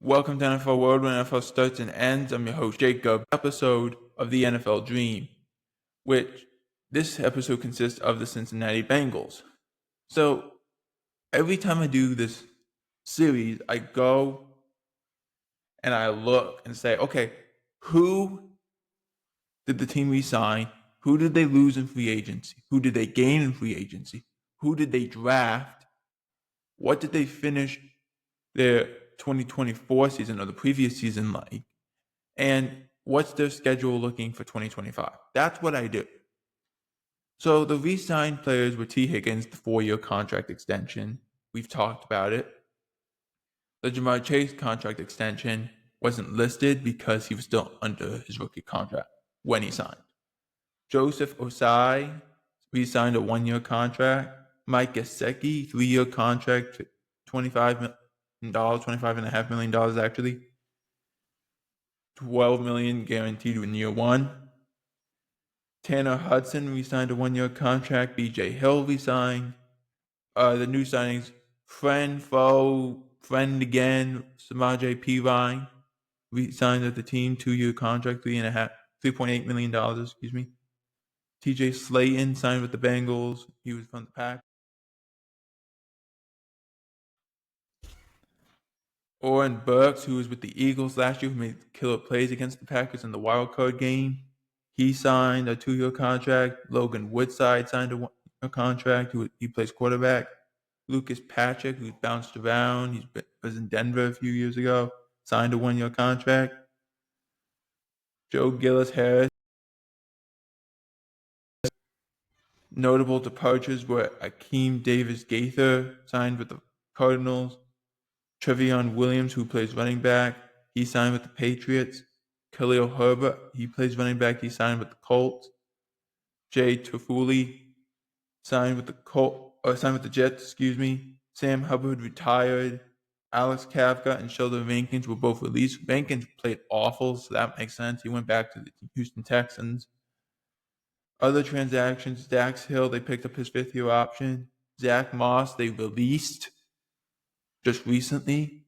Welcome to NFL World, where NFL starts and ends. I'm your host, Jacob. Episode of the NFL Dream, which this episode consists of the Cincinnati Bengals. So every time I do this series, I go and I look and say, okay, who did the team re-sign? Who did they lose in free agency? Who did they gain in free agency? Who did they draft? What did they finish their 2024 season or the previous season like? And what's their schedule looking for 2025? That's what I do. So the re-signed players were T. Higgins, the 4-year contract extension. We've talked about it. The Jamar Chase contract extension wasn't listed because he was still under his rookie contract when he signed. Joseph Osai re-signed a 1-year contract. Mike Gesicki, 3-year contract, $25 million, $25.5 million actually. $12 million guaranteed in year 1. Tanner Hudson re-signed a 1-year contract. B.J. Hill re-signed. The new signings: friend again, Samaje Perine re-signed with the team, 2-year contract, $3.8 million. T.J. Slayton signed with the Bengals. He was from the Pack. Oren Burks, who was with the Eagles last year, who made killer plays against the Packers in the wild card game, he signed a 2-year contract. Logan Woodside signed a 1-year contract. He plays quarterback. Lucas Patrick, who's bounced around, he was in Denver a few years ago, signed a 1-year contract. Joe Gillis-Harris. Notable departures were Akeem Davis-Gaither, signed with the Cardinals. Trevion Williams, who plays running back, he signed with the Patriots. Khalil Herbert, he plays running back, he signed with the Colts. Jay Toffoli signed with the Jets, Sam Hubbard retired. Alex Kafka and Sheldon Rankins were both released. Rankins played awful, so that makes sense. He went back to the Houston Texans. Other transactions: Dax Hill, they picked up his 5th-year option. Zach Moss, they released just recently.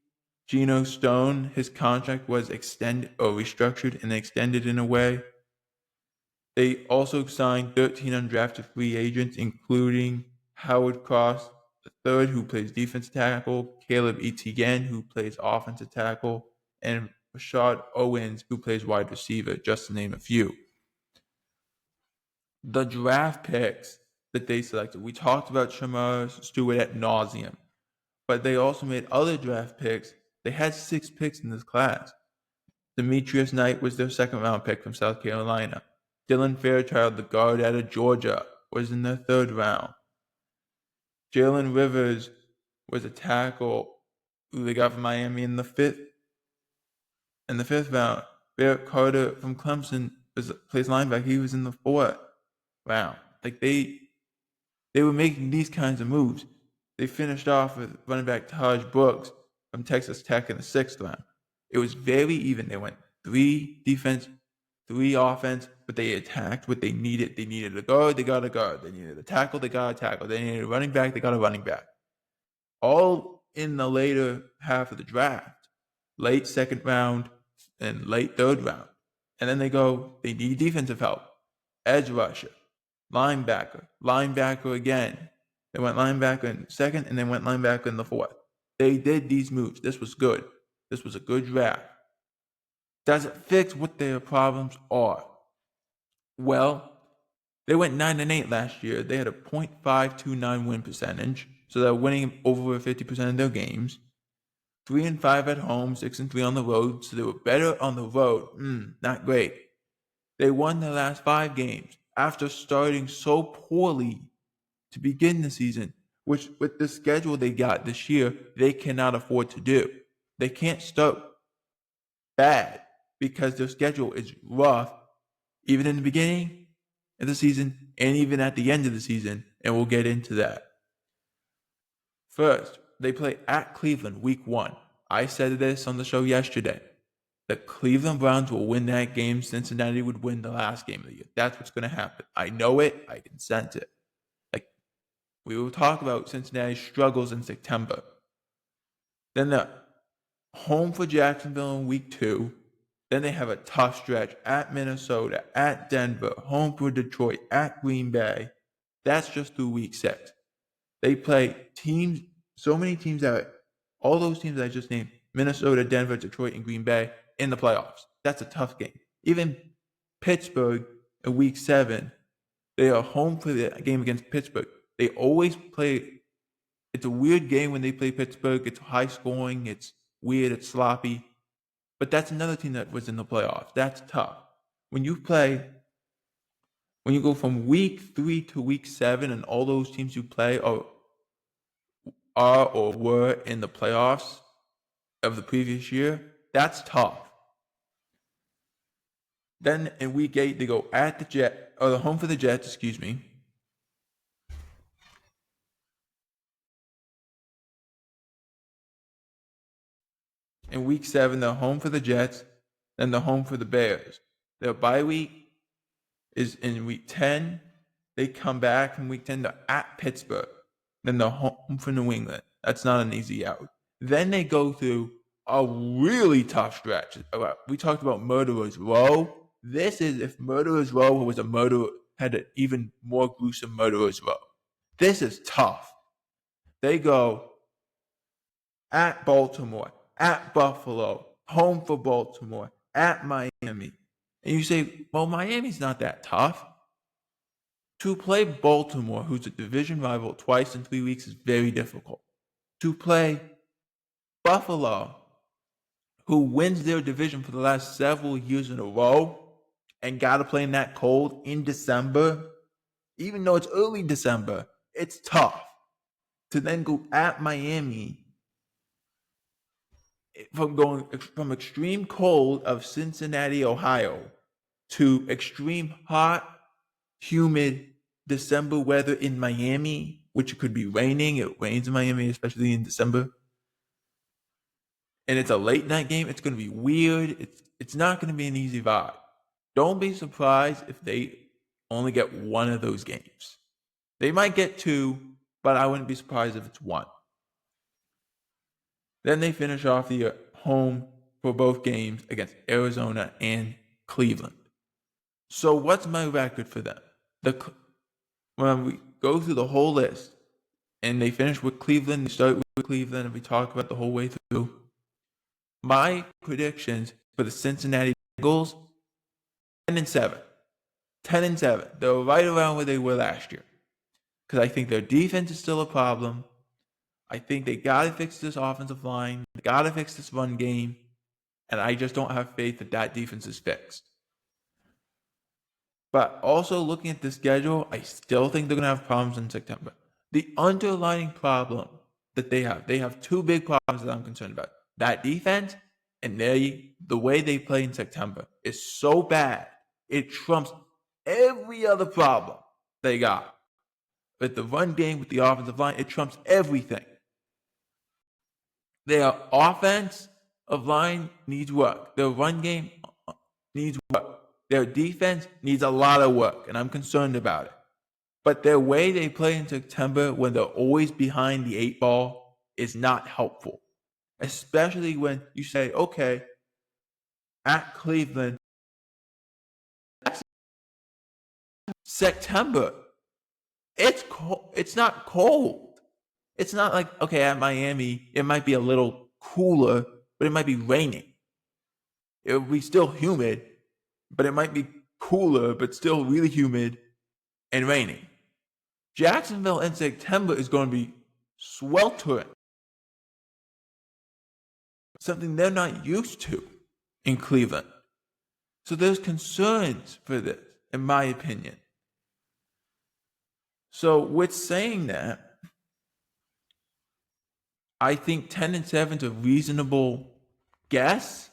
Geno Stone, his contract was extended or restructured and extended in a way. They also signed 13 undrafted free agents, including Howard Cross III, who plays defensive tackle, Caleb Etienne, who plays offensive tackle, and Rashad Owens, who plays wide receiver, just to name a few. The draft picks that they selected, we talked about Shamar Stewart ad nauseum, but they also made other draft picks. They had 6 picks in this class. Demetrius Knight was their 2nd-round pick from South Carolina. Dylan Fairchild, the guard out of Georgia, was in their 3rd round. Jalen Rivers was a tackle who they got from Miami in the 5th. In the 5th round, Barrett Carter from Clemson plays linebacker. He was in the 4th round. They were making these kinds of moves. They finished off with running back Taj Brooks from Texas Tech in the 6th round. It was very even. They went 3 defense, 3 offense, but they attacked what they needed. They needed a guard, they got a guard. They needed a tackle, they got a tackle. They needed a running back, they got a running back. All in the later half of the draft, late 2nd round and late 3rd round. And then they need defensive help. Edge rusher, linebacker again. They went linebacker in 2nd and then went linebacker in the 4th. They did these moves. This was good. This was a good draft. Does it fix what their problems are? Well, they went 9-8 last year. They had a .529 win percentage, so they're winning over 50% of their games. 3-5 at home, 6-3 on the road, so they were better on the road. Not great. They won their last 5 games after starting so poorly to begin the season, which with the schedule they got this year, they cannot afford to do. They can't start bad because their schedule is rough, even in the beginning of the season and even at the end of the season, and we'll get into that. First, they play at Cleveland week 1. I said this on the show yesterday. The Cleveland Browns will win that game. Cincinnati would win the last game of the year. That's what's going to happen. I know it. I can sense it. We will talk about Cincinnati's struggles in September. Then the home for Jacksonville in week 2. Then they have a tough stretch at Minnesota, at Denver, home for Detroit, at Green Bay. That's just through week 6. They play teams, so many teams all those teams that I just named, Minnesota, Denver, Detroit, and Green Bay, in the playoffs. That's a tough game. Even Pittsburgh in week 7, they are home for the game against Pittsburgh. They always play. It's a weird game when they play Pittsburgh. It's high scoring. It's weird. It's sloppy. But that's another team that was in the playoffs. That's tough. When you go from week 3 to week 7, and all those teams you play are or were in the playoffs of the previous year, that's tough. Then in week 8, they go at the home for the Jets, excuse me. In week 7, they're home for the Jets, then they're home for the Bears. Their bye week is in week 10. They come back from week 10, they're at Pittsburgh. Then they're home for New England. That's not an easy out. Then they go through a really tough stretch. We talked about Murderer's Row. This is if Murderer's Row was had an even more gruesome Murderer's Row. This is tough. They go at Baltimore, at Buffalo, home for Baltimore, at Miami. And you say, well, Miami's not that tough. To play Baltimore, who's a division rival, twice in 3 weeks is very difficult. To play Buffalo, who wins their division for the last several years in a row, and got to play in that cold in December, even though it's early December, it's tough. To then go at Miami, from extreme cold of Cincinnati, Ohio, to extreme hot, humid December weather in Miami, which could be raining. It rains in Miami, especially in December. And it's a late night game. It's going to be weird. It's not going to be an easy vibe. Don't be surprised if they only get one of those games. They might get 2, but I wouldn't be surprised if it's 1. Then they finish off the home for both games against Arizona and Cleveland. So what's my record for them? When we go through the whole list, and they finish with Cleveland, they start with Cleveland, and we talk about the whole way through. My predictions for the Cincinnati Bengals, 10-7. 10-7. They're right around where they were last year. Because I think their defense is still a problem. I think they got to fix this offensive line. They got to fix this run game. And I just don't have faith that defense is fixed. But also looking at the schedule, I still think they're going to have problems in September. The underlying problem that they have 2 big problems that I'm concerned about. That defense and the way they play in September is so bad, it trumps every other problem they got. With the run game, with the offensive line, it trumps everything. Their offensive line needs work. Their run game needs work. Their defense needs a lot of work, and I'm concerned about it. But their way they play in September, when they're always behind the 8 ball, is not helpful. Especially when you say, okay, at Cleveland, September, it's cold. It's not cold. It's not like, okay, at Miami, it might be a little cooler, but it might be raining. It will be still humid, but it might be cooler, but still really humid and raining. Jacksonville in September is going to be sweltering. Something they're not used to in Cleveland. So there's concerns for this, in my opinion. So with saying that, I think 10-7 is a reasonable guess,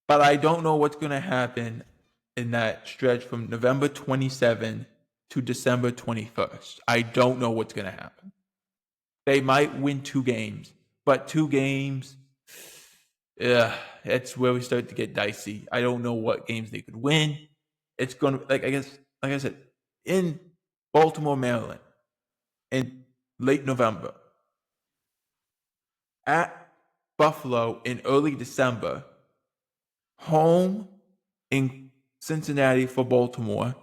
but I don't know what's going to happen in that stretch from November 27 to December 21st. I don't know what's going to happen. They might win 2 games, but 2 games, it's where we start to get dicey. I don't know what games they could win. It's going to, like I said, in Baltimore, Maryland, in late November, at Buffalo in early December, home in Cincinnati for Baltimore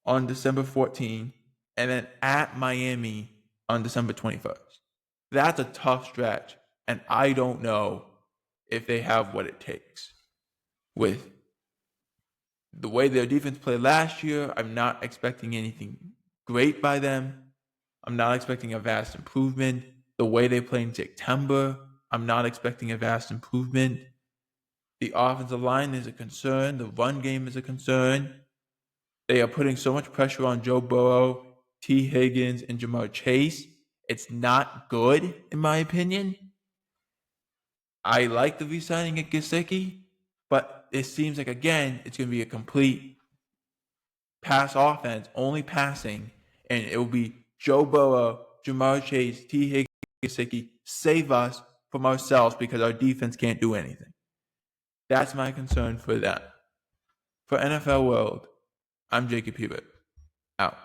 on December 14th, and then at Miami on December 21st. That's a tough stretch, and I don't know if they have what it takes. With the way their defense played last year, I'm not expecting anything great by them. I'm not expecting a vast improvement. The way they play in September, I'm not expecting a vast improvement. The offensive line is a concern. The run game is a concern. They are putting so much pressure on Joe Burrow, T. Higgins, and Jamar Chase. It's not good, in my opinion. I like the re-signing of Gesicki, but it seems like, again, it's going to be a complete pass offense, only passing, and it will be Joe Burrow, Jamar Chase, T. Higgins, Gesicki, save us from ourselves because our defense can't do anything. That's my concern for that. For NFL World, I'm Jacob Hubert. Out.